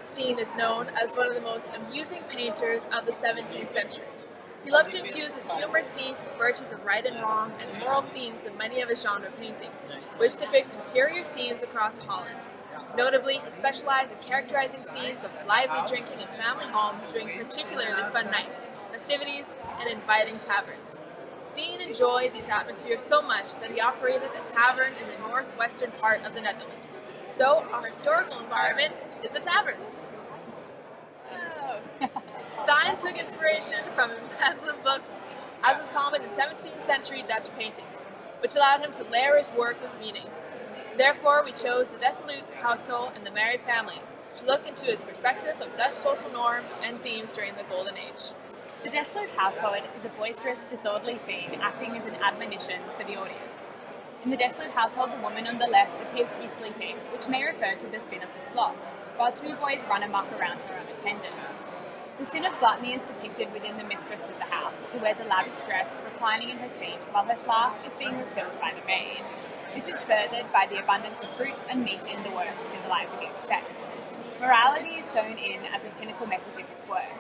Jan Steen is known as one of the most amusing painters of the 17th century. He loved to infuse his humorous scenes with virtues of right and wrong and moral themes in many of his genre paintings, which depict interior scenes across Holland. Notably, he specialized in characterizing scenes of lively drinking in family homes during particularly fun nights, festivities, and inviting taverns. Steen enjoyed these atmospheres so much that he operated a tavern in the northwestern part of the Netherlands. So, our historical environment is the tavern. Steen took inspiration from emblem books, as was common in 17th century Dutch paintings, which allowed him to layer his work with meaning. Therefore, we chose the dissolute household and the married family to look into his perspective of Dutch social norms and themes during the Golden Age. The desolate household is a boisterous, disorderly scene acting as an admonition for the audience. In the desolate household, the woman on the left appears to be sleeping, which may refer to the sin of the sloth, while two boys run amok around her unattended. The sin of gluttony is depicted within the mistress of the house, who wears a lavish dress, reclining in her seat while her flask is being refilled by the maid. This is furthered by the abundance of fruit and meat in the work, symbolising excess. Morality is sewn in as a pinnacle message of this work.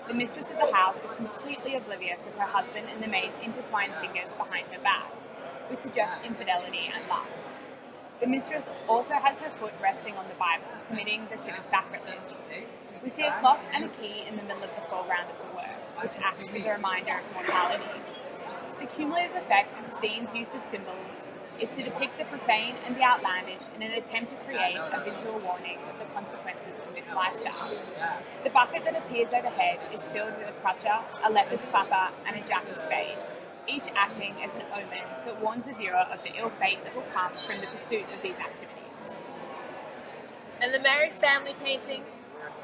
The mistress of the house is completely oblivious of her husband and the maid's intertwined fingers behind her back, which suggests infidelity and lust. The mistress also has her foot resting on the Bible, committing the sin of sacrilege. We see a clock and a key in the middle of the foreground of the work, which acts as a reminder of mortality. The cumulative effect of Steen's use of symbols is to depict the profane and the outlandish in an attempt to create a visual warning of the consequences from this lifestyle. The bucket that appears overhead is filled with a crutcher, a leopard's clapper, and a jack of spade, each acting as an omen that warns the viewer of the ill fate that will come from the pursuit of these activities. In the married family painting,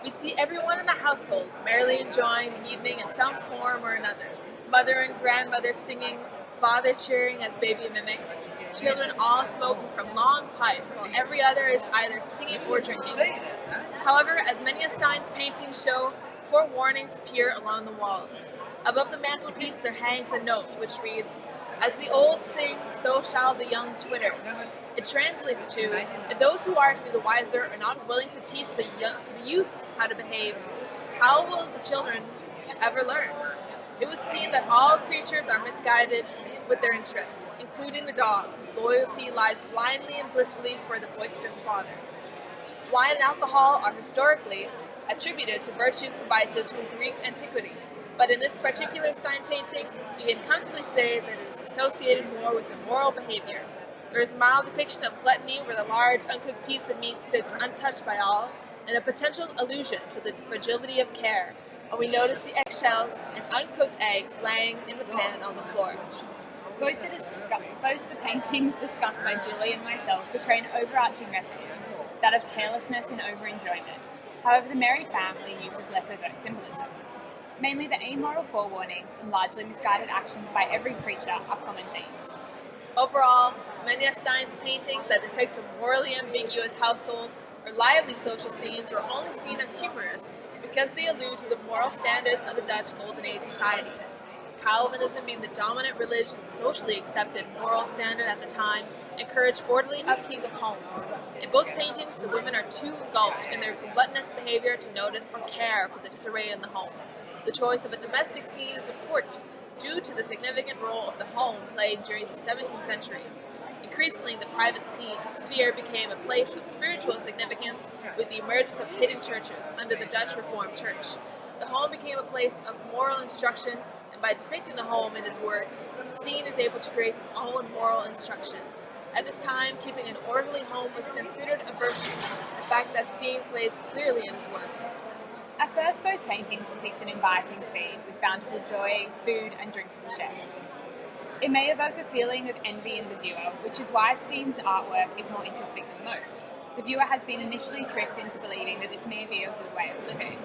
we see everyone in the household merrily enjoying the evening in some form or another. Mother and grandmother singing, father cheering as baby mimics, children all smoking from long pipes while every other is either singing or drinking. However, as many of Steen's paintings show, 4 warnings appear along the walls. Above the mantelpiece there hangs a note which reads, "As the old sing, so shall the young twitter." It translates to, if those who are to be the wiser are not willing to teach the youth how to behave, how will the children ever learn? It would seem that all creatures are misguided with their interests, including the dog, whose loyalty lies blindly and blissfully for the boisterous father. Wine and alcohol are historically attributed to virtues and vices from Greek antiquity, but in this particular Steen painting, we can comfortably say that it is associated more with immoral behavior. There is a mild depiction of gluttony where the large, uncooked piece of meat sits untouched by all, and a potential allusion to the fragility of care, and we notice the eggshells and uncooked eggs laying in the pan on the floor. Both the paintings discussed by Julie and myself portray an overarching message, that of carelessness and over-enjoyment. However, the married family uses less overt symbolism. Mainly the amoral forewarnings and largely misguided actions by every creature are common themes. Overall, many of Steen's paintings that depict a morally ambiguous household or lively social scenes are only seen as humorous because they allude to the moral standards of the Dutch Golden Age society. Calvinism being the dominant religious and socially accepted moral standard at the time, encouraged orderly upkeep of homes. In both paintings, the women are too engulfed in their gluttonous behavior to notice or care for the disarray in the home. The choice of a domestic scene is important due to the significant role of the home played during the 17th century. Increasingly, the private sphere became a place of spiritual significance with the emergence of hidden churches under the Dutch Reformed Church. The home became a place of moral instruction, and by depicting the home in his work, Steen is able to create his own moral instruction. At this time, keeping an orderly home was considered a virtue, a fact that Steen plays clearly in his work. At first, both paintings depict an inviting scene with bountiful joy, food, and drinks to share. It may evoke a feeling of envy in the viewer, which is why Steen's artwork is more interesting than most. The viewer has been initially tricked into believing that this may be a good way of living,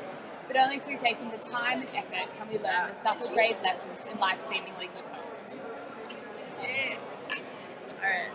but only through taking the time and effort can we learn the subtle grave lessons in life's seemingly good homes. Yeah. Alright.